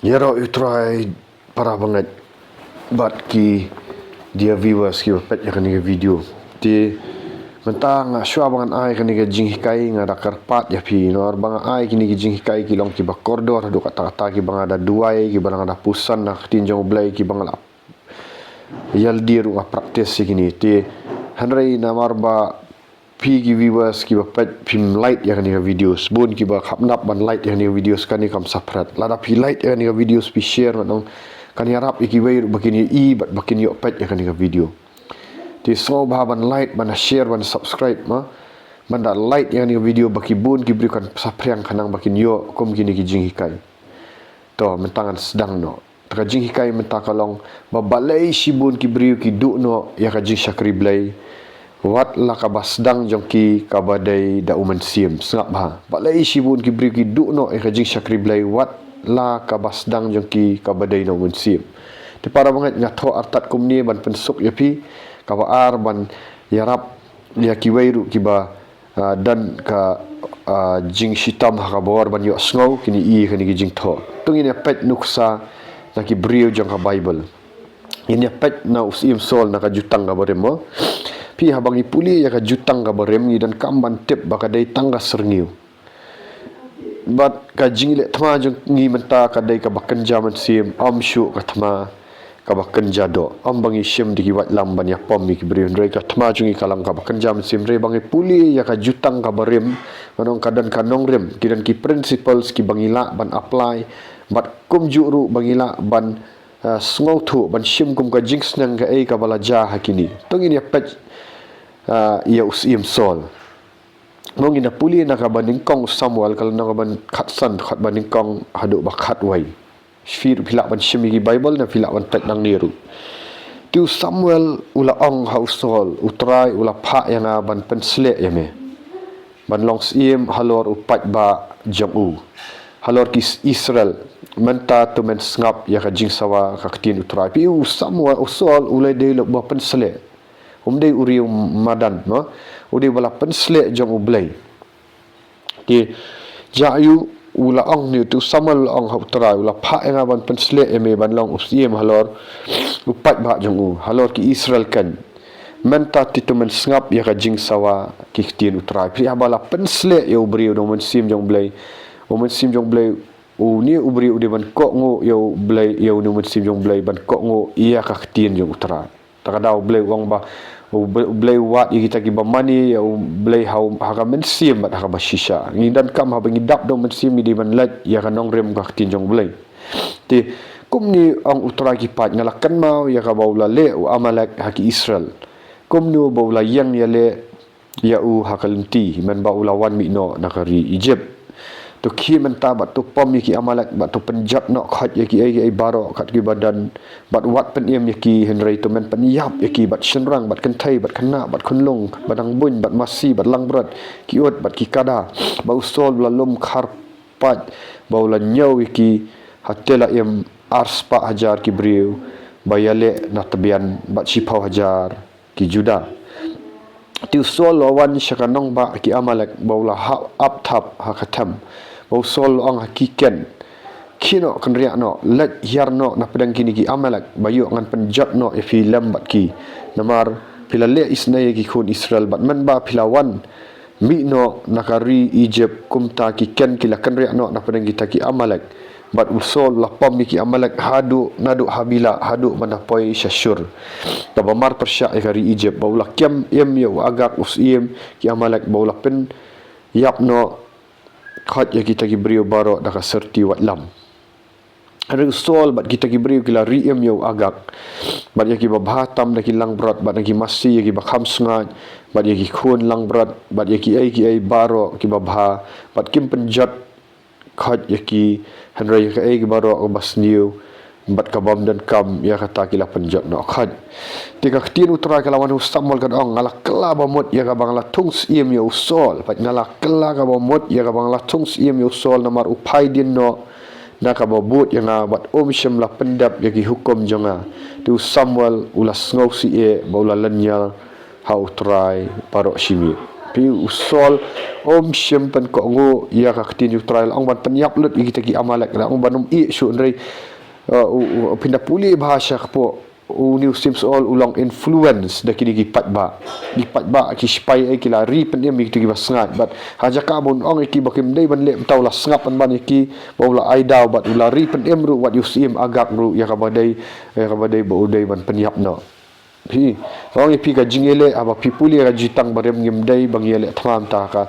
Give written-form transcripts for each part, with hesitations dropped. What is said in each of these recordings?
Yaro utrai para banget bat ki dia viewers ki pet ya kan video ti mentang syua bangan ai kan ga jing hikai ngada karpat ya pi nor bang ai kini ki jing hikai ki long ki ba koridor do kata-kata ki bang ada duai ki bang ada pusan nak tinjong blai ki bang la yal diru a praktis kini ti hanrai namar ba pi ki viewers ki ba pet pim light ya kan videos bun ki ba khapnap ban light ya kan videos kan ni kam saprat lada pi light ya kan videos pi share manong kan yarap iki wei begini i bat bakin yo pet ya kan video ti so ban light ban share ban subscribe ma banda light ya kan video baki bun ki berikan sapriang kanang bakin yo kom kini ki jing hikai to mentangan sedang no taka jing hikai menta kalong babalai sibun ki beriu ki du no ya ka jing syakri blai wat la ka basdang jongki ka badai da uman sim sengap ba balai sibun ki beriu ki du no ya ka jing syakri blai wat la ka basdang jongki ka badai no uman sim ti para banget ngatho artat kumni ban pensuk yapi ka ar ban yarap ya ki wairu ki ba dan ka jing shitam ha bawar ban yo sngau kini i kini jing tho tungin ya pet nuksa na ki brio jong ka bible ini pet na usim sol na ka jutang ka baremo pi habang ipuli ya ka jutang ka barem ni dan kamban tip baka dai tangga serniu bat ka jingle thma jong ngi menta ka dai ka bakan jaman sim amshu ka thma ka bakan jado ambangi sim digi wat lam ban ya pom mi ki brio ndre ka thma jungi kalang ka bakan jaman sim re bangi puli ya ka jutang ka barem manong kadan kanong rem kidan ki principles ki bangila ban apply bat kum juru bangila ban sngau thu ban sim kum ka jinx nang ka ka balaja hakini tongin ya pet ya usim sol mong ina puli na ka baning kong Samuel kal na ka ban khatsan khat baning kong hadu bakhat wai fir phila ban sim gi bible na phila ban tek nang niru tu Samuel ula ong hausol utrai ula pha yang ban pensle ya me ban long sim halor upat ba jamu halor kis Israel menta tu men ngap ya ka jing sawa ka tin utrai pi Samuel usol ulai de lo ba pensle dei uri madan no udi bala pensle jong ublai ti jayu ula ong ni tu Samuel ong hautra ula pha enga ban pensle eme ban long usiem halor upat ba jong u halor ki Israel kan menta ti tu men ngap ya ka jing sawa ki tin utrai pi abala pensle ya ubri do men sim jong blai o men sim jong blai ni ubri udi ban ko ngo yo blai yo ni men sim jong blai ban ko ngo iya ka tin jong utrai takadau blai wong ba blai wat kita ki bamani ya blai hau ha men sim bat ha bashisha ngidan kam ha bangidap do men sim di ban lat ya kanong rem ka tin jong blai ti kum ni ang utara ki pat ngalakan mau ya ka baula le u amalek ha ki Israel kum nu baula yang ya le ya u ha kalenti men baula wan mi no nakari Egypt tu ki menta bat tu pom ki amalek bat tu penjat no khat ya ki ai baro khat ki badan bat wat pen em ya ki henry tu men pen yap ya ki bat shenrang bat kentai bat kena bat kunlung badang bun bat masi bat langbrat ki ot bat ki kada ba usol la lum khar pat baula nyau ki hatela em arspa hajar ki briu bayale na tabian bat sipau hajar ki juda ti usol lawan syakanong ba ki amalek baula ha up thap ha khatam usol ang hakiken kino kan riak no let hiar no na pedang kini ki amalak bayu ngan penjat no e film bat ki namar pilale isnai ki khun Israel bat man ba pilawan mi no nakari Egypt kumta ki ken kila kan riak no na pedang kita ki amalak bat usol la pam ki amalak hadu nadu habila hadu manapoi syashur tabamar persya e kari Egypt baula kem em yo agak usim ki amalak baula pen yap no khat ya kita ki brio baro da ka serti wat lam ada sol bat kita ki brio kila riem yo agak bat ya ki babhatam da ki lang berat bat ki masi ya ki bakham sngat bat ya ki khun lang berat bat ya ki ai baro ki babha bat kim penjat khat ya ki henry ka ai ki baro bas new bat ka bam dan kam ya kata kila penjat no khat tika tin utra kalawan Samuel kan ong ngala kala bamot ya ka bangla tungs iem yo sol pat ngala kala ka bamot ya ka bangla tungs iem yo sol namar upai din no na ka babut yang bat syam la pendap ya ki hukum jonga tu Samuel ulas ngau si e baula lanyal ha utrai parok shimi pi usol shim pen ko ngo ya ka tin trial ang ban penyap lut kita ki amalek la ang banum I su ndrei pindah puli bahasa po new sims all ulang influence da kini gi patba ki spy ai kila ri pen em ki basngat but haja ka bon ong ki bakim dei ban le taw la sngap ban ki bawla ai daw bat ula ri pen em ru wat you sim agak ru ya ka badai bo dei ban penyap no hi ong pi ka jingele aba pi puli ka jitang barem ngim dei bang yele thamam ta ka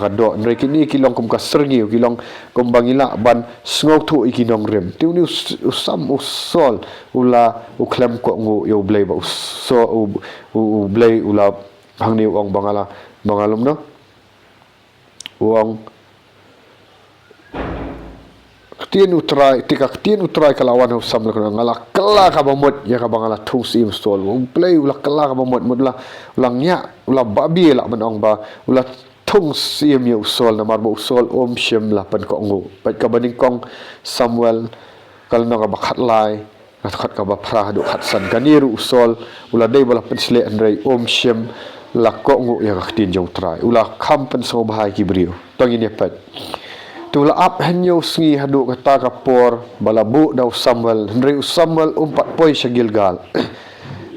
do ndre kini kilong kum ka sergi kilong kum bangila ban sngot thu ikinong rem tu ni usam usol ula uklem ko ngo yo blay ba so u blay ula hangni ong bangalum no uang tin utrai kalawan usam la ngala kala ka bamot ya ka bangala thung sim stol play ula kala ka bamot mudla ulang nya ula babi la manong ba ula thung sim ya usol na marbo usol shim la pan ko ngo pat ka baning kong Samuel kalno ka bakhat lai khat ka ba phra do khat san kaniru usol ula dei bala pensle andrei shim la ko ngo ya ka tin jong trai ula kham pen so bahai ki brio tong ini pat tula up henyo sngi hadu kata kapor balabu daw Samuel Henry Samuel umpat poi sa Gilgal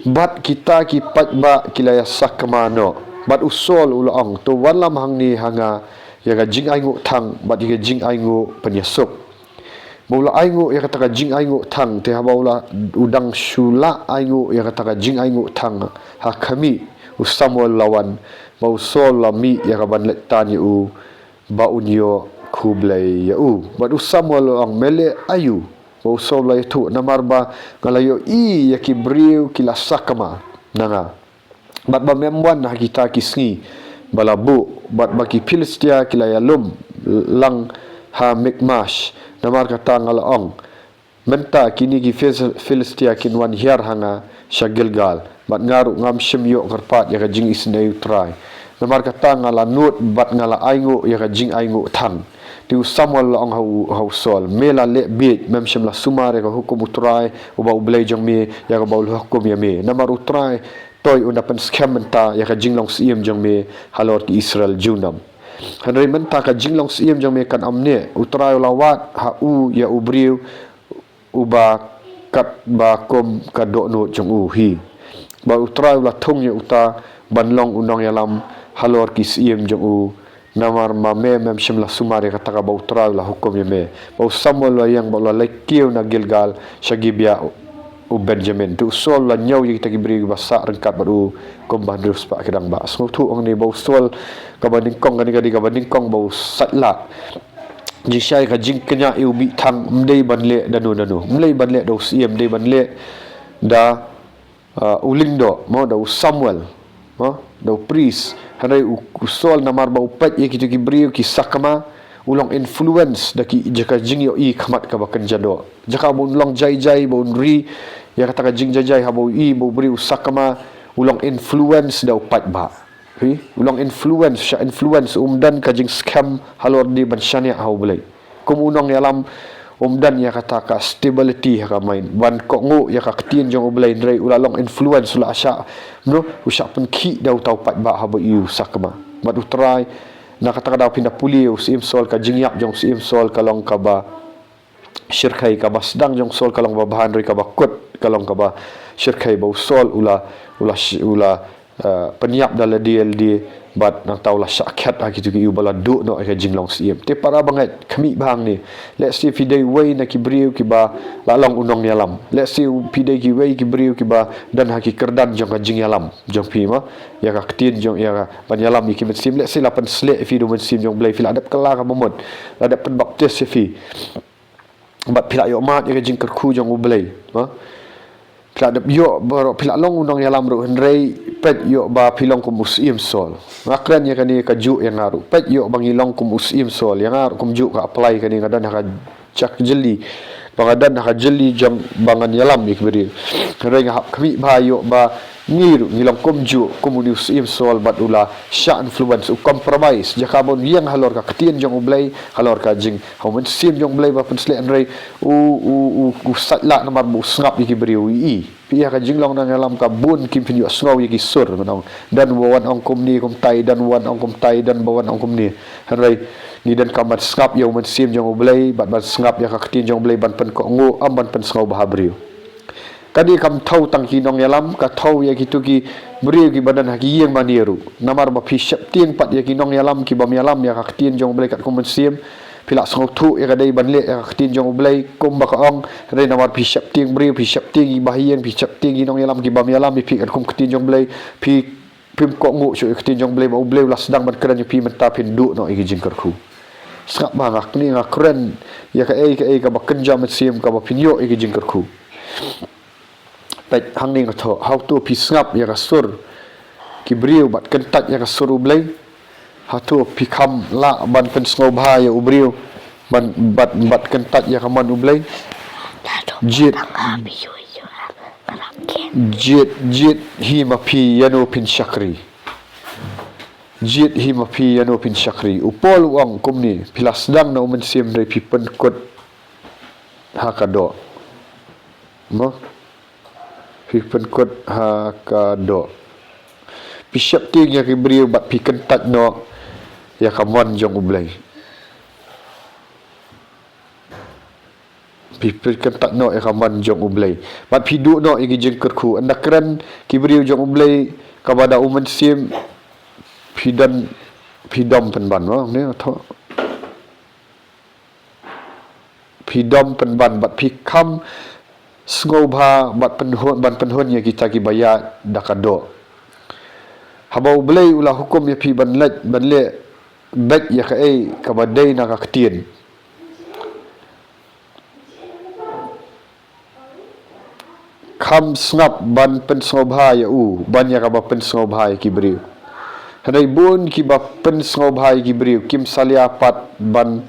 bat kita ki patba kilaya sakmano bat usol ulaong to walam hangni hanga yaga jing aingu thang bat yaga jing aingu penyesuk bola aingu ya kata jing aingu thang te habaula udang shula aingu ya kata jing aingu thang hakami Samuel lawan mau sol lami ya kaban letan yu ba unyo kublai ya but Samuel ang mele ayu mau sol la tu namarba ngalayo I ya kibriu kila sakama nanga bat ba memwan na kita kisngi balabu bat baki Filistia kila yalum lang ha Mikmash namar kata ngalaong menta kini ki Filistia kinwan hiar hanga sa Gilgal bat ngaru ngam shimyo karpat ya jing isnay try namar kata ngala nut bat ngala aingu ya jing aingu thang tu Samuel ang hau sol mela le bit mem shim la sumare ka hukum utrai uba ublay jong mi ya ka baul hukum ya mi namar utrai toy una pen scam menta ya ka jinglong sim jong mi halor ki Israel junam hanre menta ka jinglong sim jong mi kan amne utrai lawat ha ya ubriu uba kat ba kom ka do no jong hi ba utrai la thong ya uta banlong unong yalam halor ki sim jong namar mame mem shimla sumari kata ka bautra la hukum yeme bau Samuel la yang bau la lekiu na Gilgal shagibia u Benjamin tu sol la nyau yi kita gibri basa rengkat baru komban rus pa kedang ba so tu ong ni bau sol ka banding kong ka banding kong bau satla ji syai ka jing kenya u bi thang mdei banle danu mlei banle do sim dei banle da ulindo mo da Samuel mo da priest hanai usol namar ba upat ye kitu kibriu ki sakama ulong influence daki jaka jing yo I khamat ka bakan jado jaka bon long jai bon ri ya kata ka jing jai habo I bo bri usakama ulong influence da upat ba ulang influence sya influence umdan ka jing scam halor di ban syania hau belai kumunong yalam umdan ya kata ka stability ka main ban ko ngo ya ka tin jong belai ndrai ulalong influence ula asya no usya pen ki dau tau pat ba habo yu sakma madu try na kata ka daw pindah puli usim sol ka jing yap jong sim sol kalong ka ba syirkai ka basdang jong sol kalong ba bahan ri ka ba kut kalong ka ba syirkai ba sol ula penyap dalam DLD bat nang taulah syakat gitu ki bala du no ka jinglong sim te para banget kami bang ni let's see fidei way na kibriu ki ba lalong unong yalam let's see fidei ki way kibriu ki ba dan haki kerdan jong ka jing yalam jong pi ma ya ka tin jong ya ban yalam ki sim let's see lapan slek fi do sim jong blai fil adap kala ka momod adap pen baptis fi bat pila yo mat ya ka jing kerku jong blai ha pila adap yo baro pila long unong yalam ru hendrei pet yo ba pilong kum usim sol ngakran ya kani kaju yang ngaru pet yo bangilong kum usim sol yang ngaru kum ju ka apply kani ngadan ha cak jeli bangadan ha jeli jam bangan yalam ikberi hendrei ngahap kami ba yo ba ngilang komju komunius im soal bat ula sya influence u compromise jakabon yang halor ka ketien jong ublay halor ka jing hawen sim jong ublay ba pensle anrei u satla namar bu ngap yiki beriu I pia ka jinglong nang alam ka bun kim pinyo sngaw yiki sur manong dan wawan ong komni kom tai dan wan ong kom tai dan bawan ong komni anrei ni dan kamat ngap yo men sim jong ublay bat ngap ya ka ketien jong ublay ban pen ko ngo am ban pen sngaw ba beriu kadi kam thau tang ki nong yalam ka thau ya gitu ki beriu ki badan haki yang maniru namar ba phi syap tien pat ya ki nong yalam ki bam yalam ya ka tien jong blai kat kom sim pila sngau thu ya kadai ban le ya ka tien jong blai kom ba ka ong kadai namar phi syap tien beriu phi syap tien i bahian phi syap tien ki nong yalam ki bam yalam phi kat kom tien jong blai phi pim ko ngu chu tien jong blai ba blai la sedang ban keran phi menta pin du no i jing kerku skap ba ngak ni ngak kren ya ka ka ba kenjam sim ka ba pinyo i jing kerku pet hang ning tho how to pisngap ya kasur ki beriu bat kentat ya kasur ublai how to pikam la ban pen sngo bha ya ubriu ban bat kentat ya kaman ublai jit hi ma pi yano pin syakri jit hi ma pi yano pin syakri upol wang kumni pilas dang na umen sim re pi pen kot hakado mo pi penkot ha ka do pi syap ting ya ki beriu bat pi kentat no ya kamon jong ublai pi kentat no ya kamon jong ublai bat pi du no igi jeng kerku andakran ki beriu jong ublai kabada umen sim pi dom penban no ne tho pi dom penban bat pi kam sngau bha bat penhun ya kita ki bayat dakado habau blai ula hukum ya pi ban le bek ya ka ka badai na ka ketien kam snap ban pen sngau bha ya ban ya ka ba pen sngau bha ki beriu hadai bun ki ba pen sngau bha ki beriu kim salia pat ban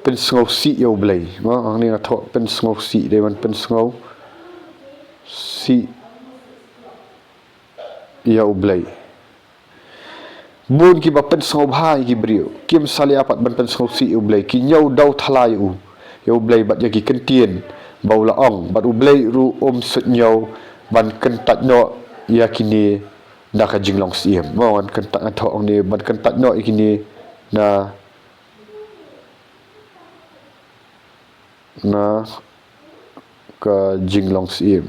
pen sngau si yo blai ma ang ni tho pen sngau si de man pen sngau si ya blai bun ki ba pen sngau bhai ki brio kim sali apat ban pen sngau si yo blai ki nyau dau thalai yo blai bat ya ki kentien bau la ong bat blai ru sut nyau ban kentat no ya kini na ka jinglong siem mo an kentat tho ong ni ban kentat no ikini na ka jinglong siem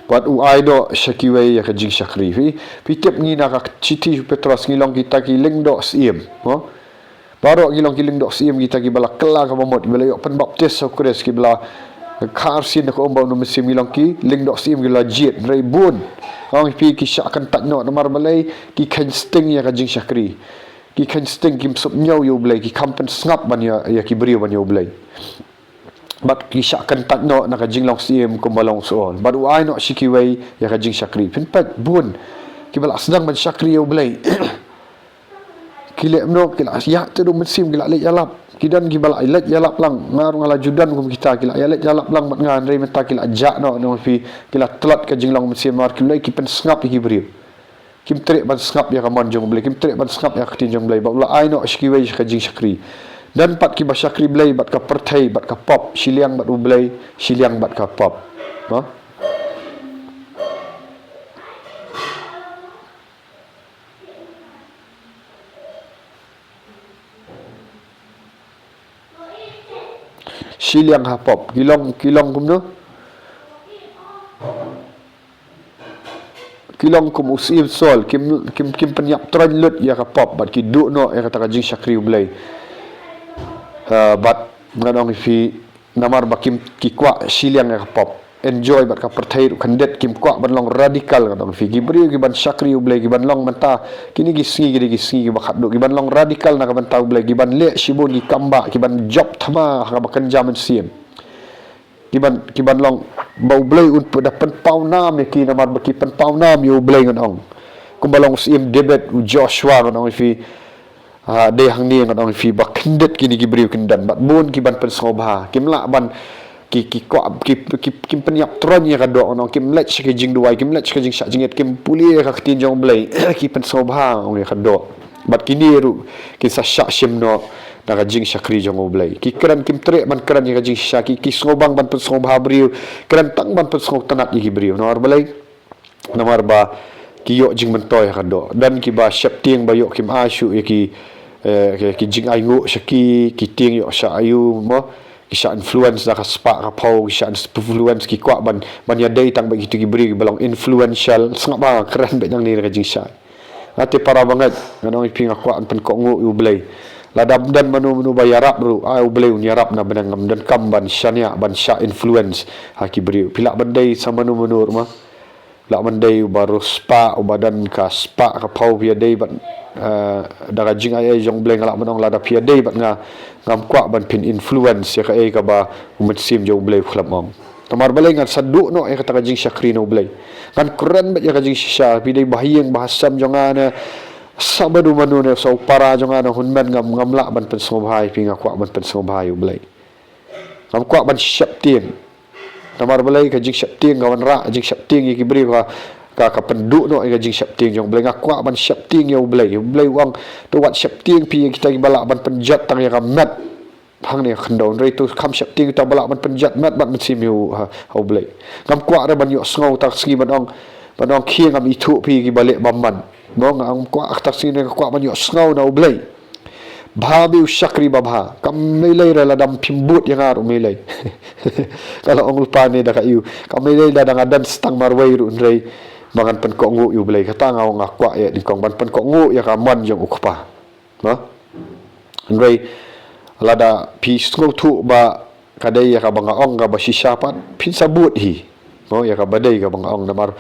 Pat uai do syakiway ya ka jing syakri pi tip ni na ka citi petros ngilong kita ki ling do siem ho baru ngilong ki ling do siem kita ki bala kela ka momot bala yo pen baptis so kres ki bala kar sin ko ombau no mesim ngilong ki ling do siem ki la jit rei bun ang pi ki syakan tak no namar balai ki kan sting ya ka jing syakri ki kan sting kim sup nyau yo blai ki kampen snap ban ya ki beriu ban yo blai bat ki syakan tak no na ka jing long siem ko balong soon bat uai no shikiway ya ka jing syakri pin pat bun ki bala sedang ban syakri yo blai kile no kila ya tu mesim kila le yalap kidan ki bala ilat yalap lang ngarung ala judan kum kita kila ilat yalap lang mat ngan rei menta kila jak no fi kila telat ka jing long mesim mar kila ki pen snap ki beriu kim trek ban snap ya ka man jong blai kim trek ban snap ya ka tin jong blai ba ula ai no shikiway ka jing syakri dan pat ki ba syakri blai bat ka perthai bat ka pop siliang bat ublai siliang bat ka pop ha siliang ha pop kilong kum no kilong kum usim sol kim penyap tran lut ya ka pop bat ki du no ya ka jing syakri ublai bat nganong fi namar bakim ki kwa siliang ya pop enjoy bat ka perthai kandet kim kwa ban long radikal nganong fi gibri gi ban syakri ublai gi ban long menta kini gi singi bakat do gi ban long radikal na ka ban tau ublai gi ban le shibun gi kamba gi ban job thama ka bakan jaman siem ki ban long bau ublai un pada pen pau nam ki namar baki pen pau nam yo ublai nganong kumbalong siem debet Joshua nganong fi de hang ni ngat ong fi ba kendet kini ki briu kendan bat bun ki ban pen sobha kim la ban ki ko ki penyap tron ya kado ono kim lech ke jing duai kim lech ke jing sha jinget kim puli ka tin jong blai ki pen sobha ong ya kado bat kini ru ki sa sha shim no daga jing shakri jong blai ki kran kim tre ban kran ya jing sha ki sobang ban pen sobha briu kran tang ban pen sob tanat ki briu no blai nomor ba ki yo jing mentoy kado dan ki ba shap tieng ba yo kim ashu ya ki jing ai ngu shaki ki ting yo sha ayu mo ki sha influence da ka spa ka pau ki sha influence ki kwa ban ya dei tang ba gitu ki beri belong influential sangat ba keren ba yang ni ka jing sha ate para banget nganong iping akwa an pen ko ngu yu blai ladam dan manu ba yarap ru ai blai un yarap na benang dan kam ban shania ban sha influence ha ki beri pila bandai sama manu ma la mandai baru spa badan ka spa ka pau pia dei ban daga jing ai jong bleng la manong la da pia dei ban ngam kwa ban pin influence ya ka ka ba umat sim jong bleng khlam om tamar balai ngan sadu no ka ta jing shakri no bleng kan kuran ba ya ka jing shisha pi dei bahiyeng bahasam jong ana sabadu manu ne so para jong ana hunman ngam la ban pen sobhai pi ngakwa ban pen sobhai bleng ngam kwa ban syap tieng tamar balai ka jing syap ting kawan ra jing syap ting ki beri ka penduk no ka jing syap ting jong blai ngakwa ban syap ting ya blai wang tu wat syap ting pi kita balak ban penjat tang ya mat hang ni khandau rei tu kam syap ting ta balak ban penjat mat ban sim yu ha blai ngam kwa ra ban yo sngo tak ski ban ong khie ngam itu pi ki balik bamman mo ngam kwa tak sini kwa ban yo sngo na blai Bhabi usyakri babha kam melai rela dam pimbut yang aru melai kalau ong lupa ni dah kayu kam melai dah dan stang marwai ru rei mangan pen ko ngu yu belai kata ngau ngakwa ya di kong ban pen ko ngu ya kaman jong ukpa no rei lada pi sngo tu ba kadai ya ka banga ong ga ba shishapat pin sabut hi no ya ka badai ga banga ong namar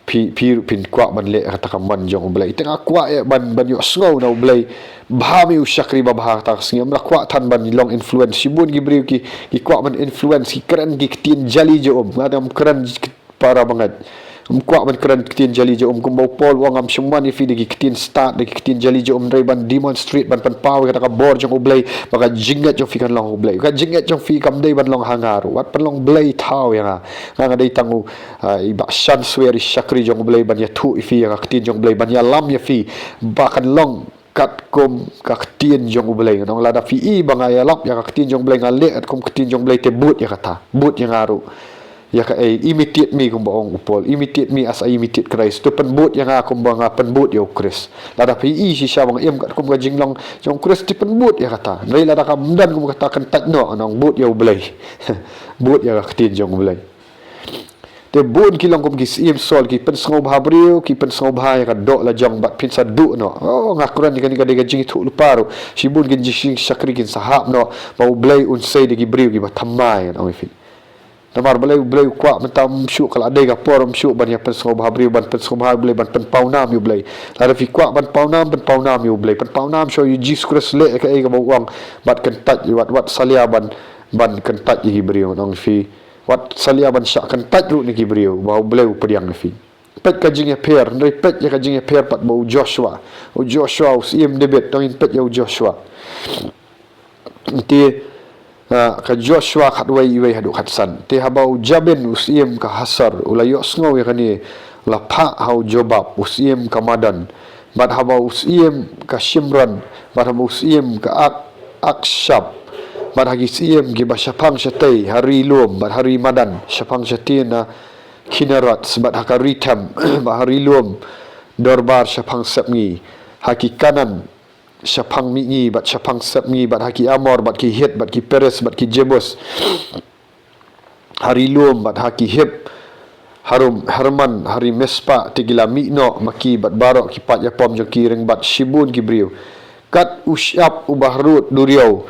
pi pin kwa ban le kata kaman jong belai tengah kwa ya ban yo sngo na belai bahami usyakri babha ta singam la kwa tan ban long influence sibun gi beri ki kwa ban influence ki keren gi tin jali je ngadam keren para banget kwa ban keren tin jali je kumbau pol wang am shuman ifi gi tin start gi tin jali je rei ban demonstrate ban pau kata ka bor jong oblai maka jingat jong fi kan long oblai ka jingat jong fi kam dei ban long hangaru wat pan long blai thau ya nga dei tangu iba shan swear syakri jong oblai ban ya thu ifi ya tin jong oblai ban ya lam ya fi bakan long kat kom kaktin jong bleng nong lada fi i bangaya lap ya kaktin jong bleng ale at kom kaktin jong bleng te but ya kata but yang aru ya ka imitate me kum baong upol imitate me as I imitate Christ to pen but yang aku bang pen but ya Christ lada fi i si sya bang em kat kom ga jinglong jong Christ ti pen but ya kata nei lada kam dan kom kata kan tat no nong but ya bleng but ya kaktin jong bleng te bun ki long kom ki sim sol ki pen sngo bhabriu ki pen sngo bhai ka do la jong bat pin sa du no ngakuran ni ka de jing thu luparu si bun gen jing sakri kin sahab no mau blai un sei de ki briu ki ba thamai no fi tamar blai kwa mentam syu kala de ka porum syu ban ya pen sngo bhabriu ban pen sngo bhai blai ban pen paunam yu blai la fi kwa ban paunam yu blai pen paunam so yu jis kres le ka e ka bawang bat kan tat wat salia ban kan tat ki briu no fi wat salia ban syak kan tat ru ni ki beriu bau bleu pediang ni fi pet ka jing per ndai pet ya ka jing per pat bau Joshua us im debet tong in pet ya Joshua ti ka Joshua khat wai hadu khatsan ti habau jaben usim ka hasar ulayo sngo ya kani la pha hau jobab usim ka madan bat habau usim ka shimran bat habau usim ka akshab bat hagi siem gi basyapang syatei hari lom bat hari madan syapang syatina kinarat sebat hakari tam bat hari lom dorbar syapang sapngi haki kanan syapang mingi bat syapang sapngi bat haki amor bat ki het bat ki peres bat ki jebos hari lom bat haki heb harum herman hari mespa tigila mikno maki bat barok ki pat yapom jo ki reng bat shibun ki briu kat usyap ubahrut duriau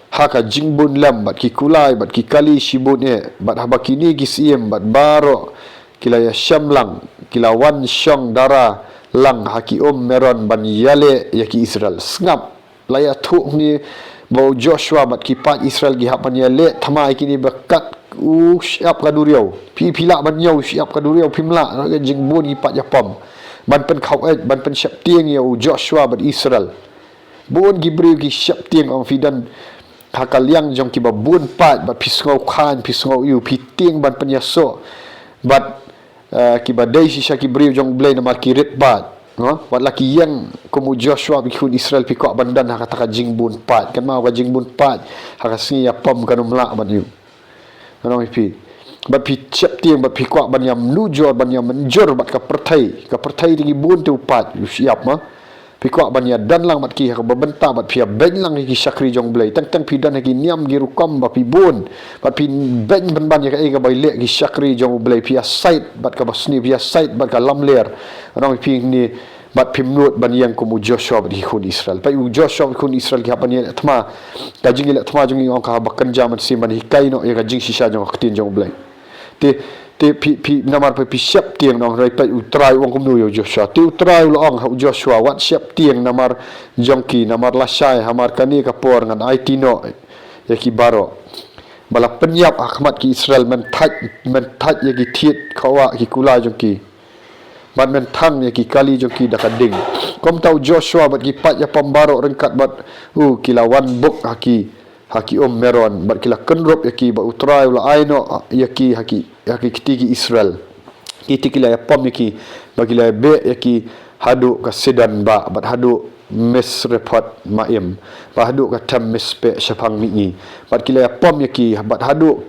haka jingbun lam bat ki kulai bat ki kali shibun bat habakini ki siem bat baro kila ya syamlang kila wan syong dara lang haki meron ban yale yaki Israel ngap laya tu ni bau Joshua bat ki pat Israel gi hapan yale thamai kini bakat syap kaduriau pila ban yau syap kaduriau pimla jingbun ki pat yapam ban pen khau ban pen syap tieng ya Joshua bat Israel Bun Gibril ki syap tiang ong fidan hakal yang jong ki ba bun pat bat pisngau khan pisngau yu piting ban penyaso bat ki ba dai sisa Gibril jong blai namar ki rit bat no wat laki yang komu Joshua bikun Israel pikok bandan hakata ka jing bun pat kan mau ka jing bun pat hakasni ya pom kan umla ban yu anong ipi bat pi syap tiang bat pikok ban yam nujor ban yam menjor bat ka pertai di bun tu pat yu siap ma pikwa banya dan lang mat ki ha babenta bat pia ben lang ki sakri jong blai tang pidan ki niam gi rukam ba pi bun bat pi ben ban ya ka e ga bai le ki sakri jong blai pia site bat ka basni pia site bat ka lamler anong pi ni bat pi mnut ban yang ko Joshua bat khun Israel pai Joshua khun Israel ki hapan ya thma ka jing le thma jong ong ka bakan jaman si man hikai no ya ka jing sisa jong khtin jong blai te pi namar pi siap tiang nong rai pai utrai wong kumnu yo Joshua te utrai lo ong ha Joshua wat siap tiang namar jongki namar lasai hamar kani ka por ngan aitino ya ki baro bala penyap Ahmad ki Israel men tat ya ki thiet khawa ki kula jongki ban men thang ya ki kali jongki dakading kom tau Joshua bat ki pat ya pambaro rengkat bat ki lawan buk haki meron bat kila kenrop yaki ba utrai ula aino yaki haki kitigi Israel kitikila ya pom yaki bagila be yaki hadu ka sedan ba bat hadu misrepot maim ba hadu ka tam mispe syapang mi bat kila ya pom yaki bat hadu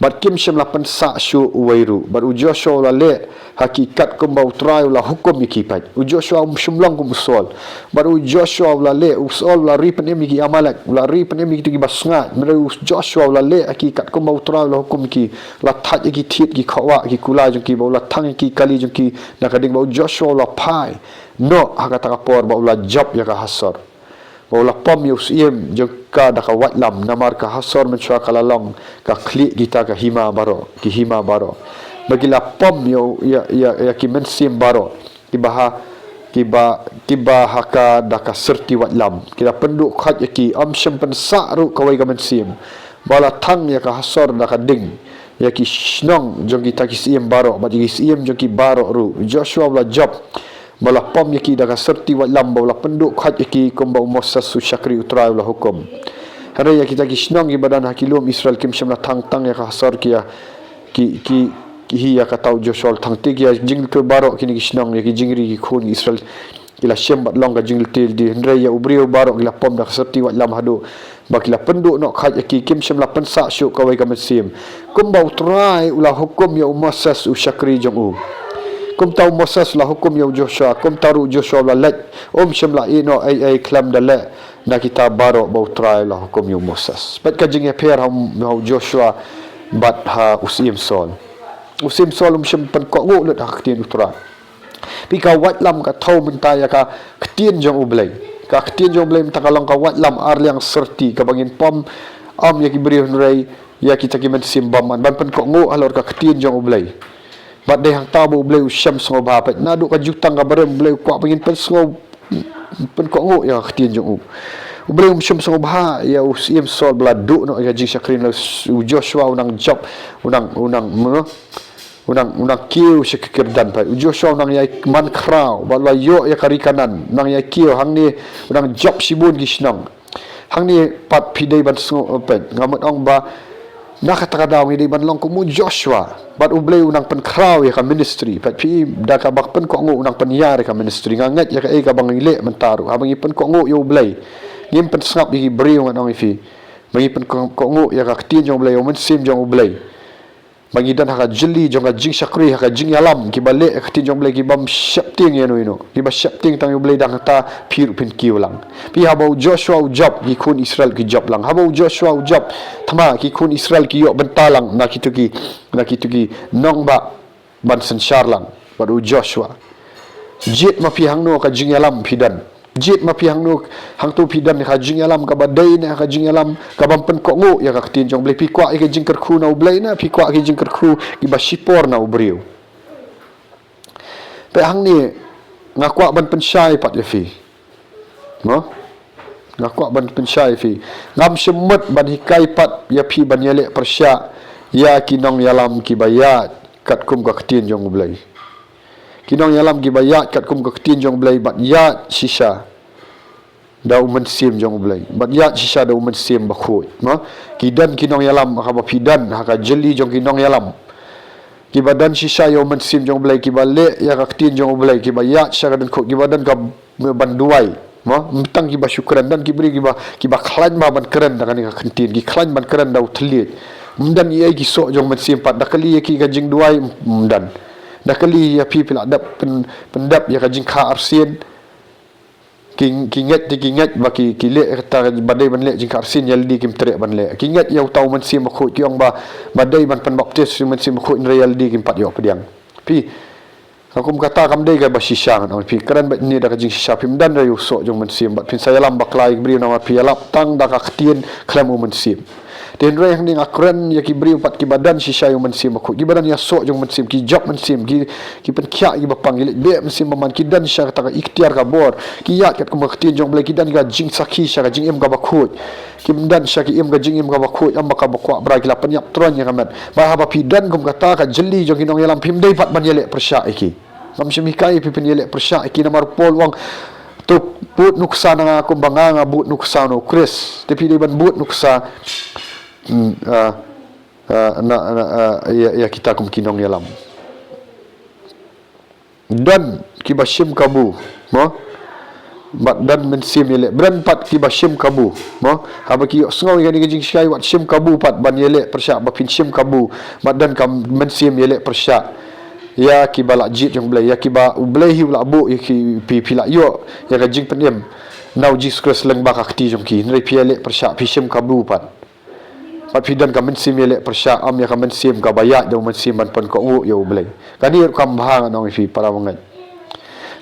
bat kim syam lapan sa syu uwairu bat Joshua la le hakikat kum ba utrai ula hukum yaki pat Joshua syumlang kum usol bat Joshua la le usol la ripen yaki amalak la ripen yaki ki basngat mere Joshua la le hakikat kum ba utrai ula hukum ki la that yaki thiet ki khawa ki kula jong ki ba ula thang ki kali jong ki nakading ba Joshua la pai no hakata ka por ba ula job ya ka hasor Wala pom yus iem jengka daka watlam namar ka hasor mensyua kalalong ka klik kita ka hima baro bagila pom yo ya ki mensim baro kiba haka daka serti watlam kita penduk khat yaki amsyam pensa ru kawai ka mensim bala thang ya ka hasor daka ding yaki snong jong kita ki sim baro ba ki sim jong ki baro ru Joshua wala job bala pom yaki daga serti watlam bala penduk khat yaki komba Moses su syakri utrai wala hukum hari ya kita kisnong gi badan hakilum Israel kim syamla tang ya kasar kia ki hiya ka tau Joshua tang tigia jingl ke barok kini kisnong yaki jingri ki khun Israel ila syambat long ka jingl til di hari ya ubriu barok ila pom daga serti watlam hadu bakila penduk nok khat yaki kim syamla pensa syuk kawai ka mesim komba utrai wala hukum ya Moses su syakri jong kum tahu Moses lah hukum ya Joshua kum tahu Joshua la let syamla ino ai klam dale na kita baro bau try lah hukum ya Moses bat ka jing per ha Joshua bat ha usim sol syam pen ko ngu let ha ktin utra pi ka watlam ka thau mentaya ka ktin jong ublai ka ktin jong ublai takalong ka watlam arliang serti ka bangin pom ya ki beri hunrai ya kita ki men simbaman ban pen ko ngu alor ka ktin jong ublai bat deh hang tabu bleu syam songo bapat nadu ka jutang ka barem bleu kwa pengin pen songo pen ko ngo ya khtin jong bleu syam songo bah ya usim sol bladu no ya jing syakrin Joshua unang job unang kiu syakirdan pa Joshua unang ya man kraw bala yo ya karikanan nang ya kiu hang ni unang job sibun gisnang hang ni pat pidai ban songo pet ngamot ong ba nakatagadaw ngi ban long kumu Joshua bat ublay unang penkraw ya ka ministry pat pi da ka bakpen ko ngu unang penyar ka ministry ngangat ya ka e ka bang ile mentaru habang ipen ko ngu yo ublay ngim pen sngap di briu ngan ong ifi bang ipen ko ngu ya ka tin jong ublay o men sim jong ublay bangidan haka jeli jong ka jing syakri haka jing yalam ki bale ka tin jong ublay ki bam syapting ya no ino ki ba syapting tang ublay dang ta pir pin kiu lang pi habau Joshua job ki kun Israel ki job lang habau Joshua job thama ki kun Israel ki yo bentalang na kitu ki nong ba ban sensar lang baru Joshua jit ma pi hang no ka jing yalam pidan jit ma pi hang no hang tu pidan ka jing yalam ka badai na ka jing yalam ka bam pen ko ngu ya ka tin jong blai pi kwa ke jing kerku na ublai na pi kwa ke jing kerku ki ba sipor na ubriu pe hang ni ngakwa ban pensyai pat ya fi no ngakwa ban pensyai fi ngam semut ban hikai pat ya pi ban yele persya ya kinong yalam ki bayat kat kum ka tin jong ublai kinong yalam ki bayat kat kum ka tin jong blai bat yat sisa da uman sim jong ulai bat ya shisha da uman sim bakhoi ma kidan kinong yalam ka bapidan haka jeli jong kinong yalam kibadan shisha yo uman sim jong ulai kibale ya kaktin jong ulai kibaya shisha dan ko kibadan ka banduai ma mentang kiba syukran dan kibri kiba klan ma ban keren da kan kantin ki klan ban keren da utlit mendan ia ki sok jong uman sim pat da kali ki gajing duai mendan da kali ya pi pila dap pendap ya gajing ka arsin kinget baki kile kata badai ban le jing karsin yaldi kim trek ban le kinget yau tau man sim khoi kiong ba badai ban pan baptis man sim khoi real di kim pat yo pediang pi aku kata kam dei ga basisang no pi keran ba ni da ka jing shisha pi dan rayu so jong man sim bat pin saya lam baklai bri na pi alap tang da ka ktien klam man sim den reh ning akran ya ki bri pat ki badan shisha yo man sim khoi ki badan ya so jong man sim ki job man sim ki pen kya ki bapang ile be man sim man ki dan sha ta ka ikhtiar ka bor ki ya kat ko ktien jong blai ki dan ga jing sakhi sha ga jing em ga bakhoi ki dan sha ki em ga jing em ga bakhoi am ka bakwa bra ki la pen yap tron ya kamat ba ha ba pi dan kum kata ka jeli jong kinong yalam pim dei pat ban yele persya iki kam simikai pi pen yele persya iki namar pol wang tu but nuksa na aku banganga but nuksa no Chris tapi dei ban but nuksa ya kita kum kinong yalam dan kibashim kabu mo bat dan mensim yele bran pat kibashim kabu mo haba ki sngau gani gajing skai wat sim kabu pat ban yele persya ba pin sim kabu bat dan kam mensim yele persya ya kibala jit jong blai ya kiba ublai hi ula bu ya ki pila yo ya gajing penem nau Jesus leng ba kakti jong ki nrei piele persya pi sim kabu pat pat pidan ka mensim yele persya am ya ka mensim ka bayat do mensim ban pon ko u yo blai kani kam bahang nong fi para wangat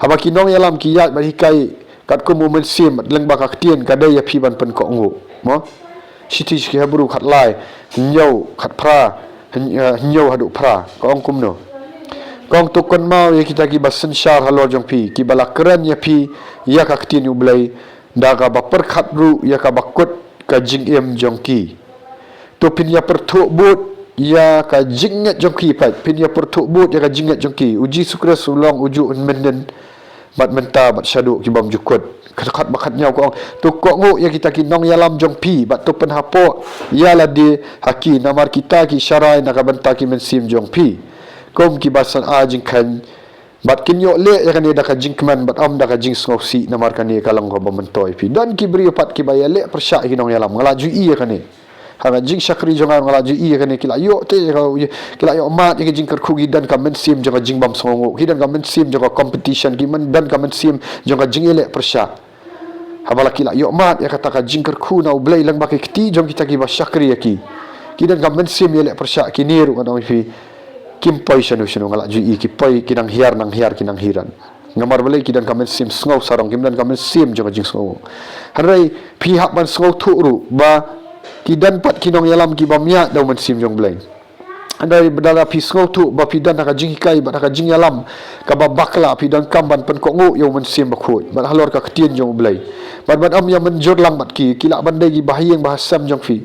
haba kinong yalam ki yat ba hikai kat ko mo mensim leng ba kaktien ka dai ya pi ban pon ko u mo siti ki habru khat lai nyau khat pra nyau hadu pra ko ong kum no kong tukon mau ya kita ki basen syar halor jong pi ki balakran ya pi ya kaktin u blai da ka ba perkhat ru ya ka bakut ka jing em jong ki to pin ya perthuk but ya ka jingat jongki pat pin ya perthuk but ya ka jingat jongki uji sukra sulong uju menden bat menta bat syadu ki bam jukut khat bakat nyau ko to ko ngo ya kita ki nong yalam jongpi bat to pen hapo ya la di haki namar kita ki syarai na ka benta ki mensim jongpi kom ki basan a jing kan bat kinyo le ya kan da ka jingkman bat am da ka jing ngosi namar kan ni kalang ko bamantoi pi dan ki bri pat ki bayale persya ki nong yalam ngalaju i ya kan ni hanga jing syakri jongan ngala ji iya kene kila yo te kila yo mat ke jing kerkhugi dan ka mensim jonga jing bam songo ki dan ka mensim jonga competition ki men dan ka mensim jonga jing ele persya habala kila yo mat ya kata ka jing kerkhu na ublai lang bakai kti jong kita ki ba syakri ki dan ka mensim ele persya ki niru kana fi kim poi shanu shanu ngala ji ki poi ki nang hiar kinang hiran ngamar balai ki dan ka mensim sngau sarong kim dan ka mensim jonga jing songo harai pihak ban sngau thu ru ba kidan pat kinong yalam ki bamya daw man sim jong blai andai bedala pisngau tu ba pidan ka jing kai ba ka jing yalam ka ba bakla pidan kamban pen ko ngu yo man sim bakhoi ba halor ka ktien jong blai ban am ya menjur lang mat ki kila bandai gi bahiyeng bahasam jong fi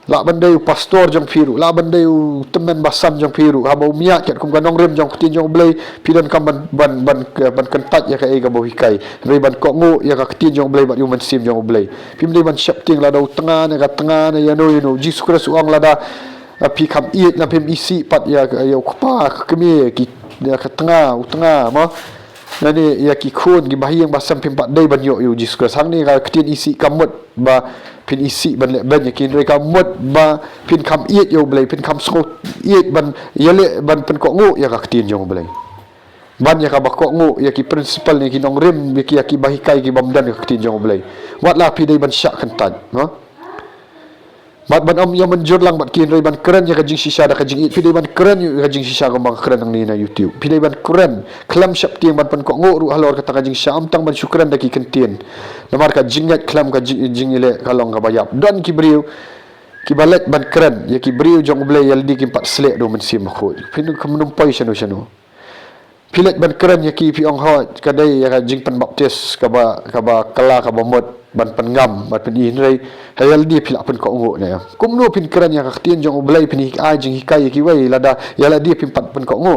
la bandai pastor jong firu la bandai temen basam jong firu ha ba umya ket kum ganong rem jong ktien jong blai pidan kamban ban kentat ya ka e ga bo hikai rei ban ko ngu ya ka ktien jong blai ba yo man sim jong blai pim dei ban syap ting la dau tengah ne ka tengah ne ya no Jesus Christ uang la da pi kam iet na pim isi pat ya yo kpa kemi ki ya ka tengah ma nani ya ki khun gi bahiyeng basam pim pat dei ban yo Jesus Christ hang ni ka ktien isi kamut ba pin isi ban le ban yakin re ka mut ba pin kam iet yo blai pin kam sko iet ban yele ban pen ko ngu ya ka ktien jong blai ban ya ka ba ko ngu ya ki principal ni ki nong rem ya ki bahikai ki bamdan ka ktien jong blai wat la pi dei ban syak kentan no bat ban am ya menjur lang bat kin re ban keren ya ka jing shisha da ka jing pi dei ban keren ya ka jing shisha ko bang keren nang ni na YouTube pi dei ban keren klam syap tiang ban pen ko ngu ru halor ka ta ka jing syam tang ban syukran da ki kentien namar ka jingat klam ka jing ile kalong ka bayap dan ki briu ki balet ban keren ya ki briu jong blai ya di ki pat slek do men sim khoi pin ka menumpai syanu pilet ban keren ya ki pi ong hot kadai ya ka jing pen baptis ka ba kala ka ba mot ban pengam ban pen in rei hayal di pila pen ko ngo ne kum no pin keren ya ka ktien jong blai pin ai jing hikai ki wai lada ya la di pin pat pen ko ngo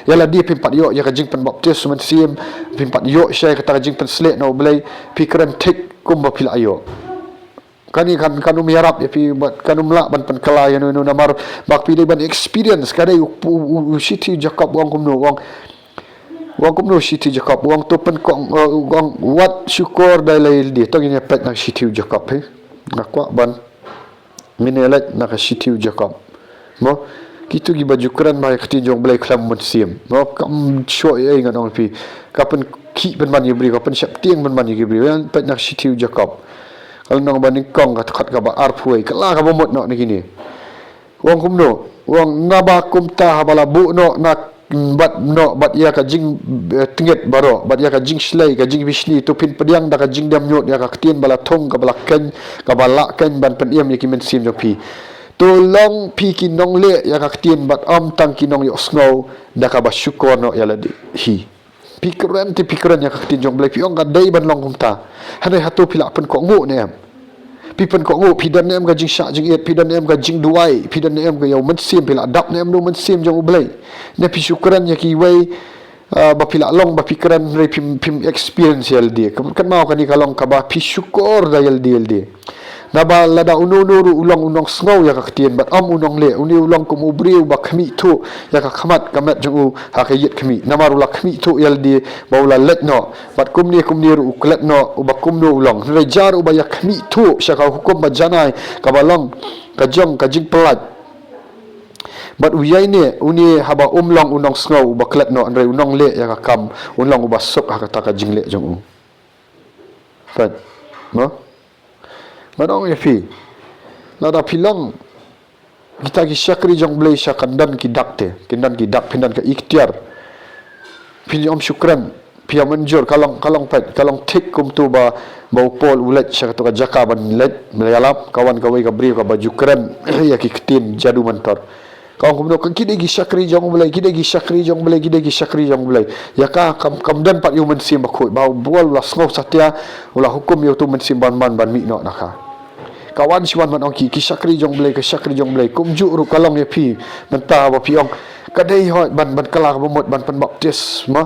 Yalah dia pimpat yo ya kajing pen baptis men sim pimpat yo syai kata kajing pen slek no belai pikiran tek kum ba pila yo. Kani kan kanu miarap ya pi bat kanu melak ban pen kala ya no namar bak pi ban experience kadai city Jacob wang kum no wang kum no city Jacob wang tu pen kong wang wat syukur dalai dia tong ini pet nak city Jacob he nak kwa ban minelat nak city Jacob mo kitu gi baju keren mai kati jong belai klam mun sim mo kam show ai ngan pi kapan ki ben man yibri kapan syap tiang ben man yibri yang pet nak city Jacob kalau nang banding kong kat kat ka ba arpuai kala ka bomot no ni gini wang kum no wang ngaba kum ta bala bu no nak bat ya ka jing tinget baro bat ya ka jing slai ka jing bishni tu pin pediang da ka jing dam nyot ya ka tien bala thong ka bala ken ka bala ken ban pen yam ki men sim jo pi tolong pi ki nong le ya ka tien bat am tang ki nong yo snow da ka ba syukur no ya la di hi pikiran ya ka tien jong blai pi ong ka dai ban long kum ta hanai hatu pila pen ko ngu ne am pipen ko ngu pidan nem ga jing sha jing et pidan nem ga jing duai pidan nem ga yo men sim pila dap nem do men sim jong blai ne pi syukuran ya ki wei ba pila long ba pikiran re pim experience yal dia kan mau kan ni kalong ka ba pi syukur da yal dia na ba lada unuru ulong snow ya ka tien bat am unong le uni ulong ko mubriu ba khmi tu ya ka khamat jong ha ka yet khmi na maru la khmi tu yal dia ba ula let no bat kum ni ru klet no ba kum no ulong re jar u ba ya khmi tu sya ka hukum ba janai ka balong ka jong ka jing pelat bat uyai ne uni haba umlong unong snow ba klet no re unong le ya ka kam unong ba sok ha ka ta ka jing le jong pat no Madong ya fi. Lada pilang kita ki syakri jong blai syakan dan ki dakte, kindan ki dak pindan ke ikhtiar. Pini om syukran, pia menjur kalong pet, kalong tik kum tu ba upol ulet syak tu ka jaka ban let melayalap kawan kawai ka bri ka baju keren ya ki ketin jadu mentor. Kawan kum tu kan kide gi syakri jong blai, kide gi syakri jong blai. Ya ka kam dan pat yu men sim bakoi, ba bual la sngow satya ulah hukum yu tu men sim ban mi no naka. Kawan siwan man ongki ki syakri jong blai kum ju ru kalong ya pi mentah ba pi ong kadai hot ban kala bomot ban pen baptis ma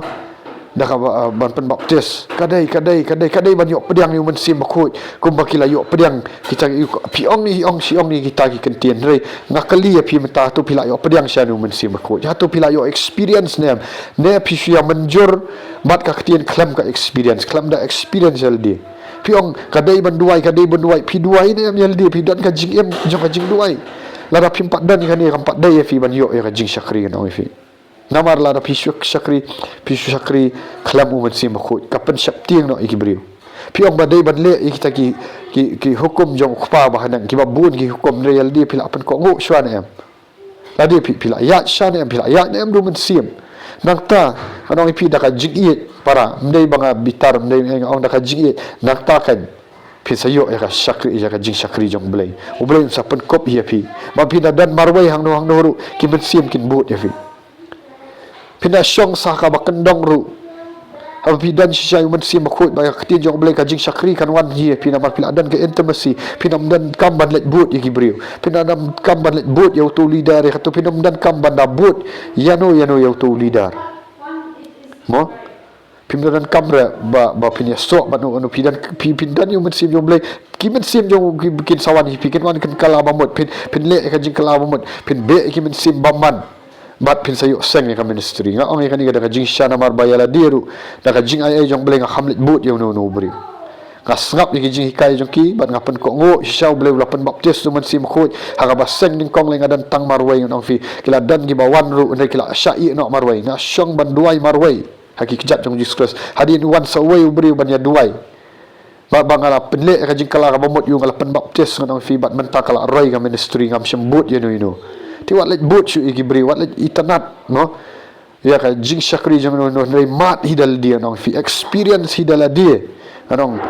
dah ka ban pen baptis kadai ban yok pediang yu men sim bakoi kum bakila yok pediang kita pi ong ni kita ki kentien re ngakali ya pi mentah tu pila yok pediang sya yu men sim bakoi ya tu pila yok experience ne pi sia menjur mat ka ketien klam ka experience aldi piong kadai banduai pi duai ni am yal dia pi dan ka jing em jong ka jing duai la da pi empat dan kan ni empat dai fi ban yo ya ka jing syakri kan fi namar la da pi syakri khalam umat sim khu kapan syap tiang no ikibriu piong badai ban le kita ki hukum jong khpa bahanan ki babun ki hukum re yal dia pi la pan ko ngu shwan em la dia pi la ya shan em pi la ya em du men sim nakta anong ipi daka jigit para mdei banga bitar mdei ong daka jigit nakta kan pi sayo ya ka syakri ya ka jing syakri jong blai u blai sa pen kop ya pi ma pi dan marwai hang no ru ki ben sim kin but ya fi pina syong sa ka bakendong ru ha pi dan shisha men sim khot ba ka ti jong blai ka jing syakri kan wan hi pi na mar pi dan ke intimacy pi nam dan kam ban let but ya ki briu pi nam kam ban let but ya tu leader ya tu pi nam dan kam ban da but yano ya tu leader mo pimdan kamera ba pinya sok manu anu pindan yu men sim jong blai ki men sim jong bikin sawan hi pikin wan kan kala bamot pin le ka jing kala bamot pin be ki men sim baman bat pin sayo seng ni ka ministry nga ong ikani ka jing shana mar bayala diru da ka jing ai jong blai nga hamlet but yu no bri ka sngap ni jing hikai jong ki bat ngapen ko ngo shaw blai lapen baptis tu men sim khoi ha ka ba seng ning kong lenga dan tang marwai ngong fi kila dan gi bawan ru ne kila syai no marwai nga syong ban duai marwai hakikat jong Jesus hadin wan sawai ubri ban ya duai ba bangala penle ka jing kala ka bomot yu ngala pen baptis ngong fi bat menta kala roi ka ministry ngam syembut you know ti wat let but syu igibri wat let itanat no ya ka jing syakri jong no nei mat hidal dia nong fi experience hidal dia anong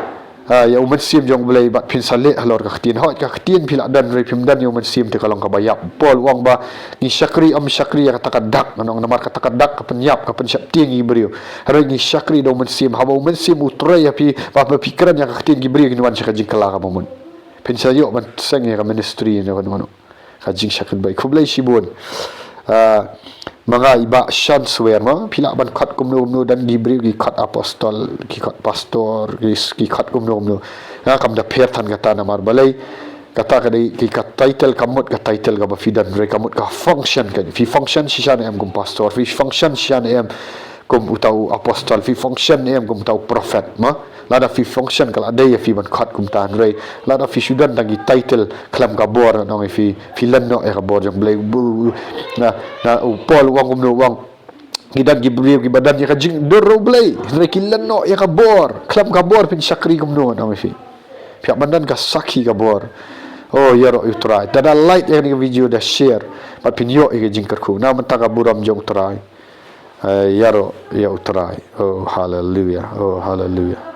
ya umat sim jong blai bat pin sale halor ka khtien pila dan re pim dan yu umat sim te kalong ka bayap pol wang ba ni syakri ya takadak anong namar ka takadak ka penyap ka pensyap tiang ibrio hari ni syakri do umat sim haba umat sim utrai ya pi ba pikiran ya ka khtien gibrio ki wan syaka jing kala ka momun pin sayo ban seng ya ka ministry no ka jing syakri bai kublai shibun mga iba shan swear ma pila ban khat kumno dan gibri gi khat apostol gi khat pastor gi khat kumno ha kam da pher than kata na mar balai kata ka dei ki kat title kamut ka title ka ba fidan re kamut ka function ka fi function shan em gum pastor fi function shan em gum utau apostol fi function em gum utau prophet ma lada fi function kala ada ya fi ban khat kum tan re lada fi sudan dangi title klam ka bor no fi lan no e ka bor jong blai na pol wang gum no wang gidan gibriu gi badan ya ka jing doro blai re kilan no ya ka bor klam ka bor pin sakri gum no fi pihak bandan ka sakhi ka bor oh ya ro utrai dada like ni video da share pat pin yo e jing karku na man ta ka buram jong utrai ya ro ya utrai oh hallelujah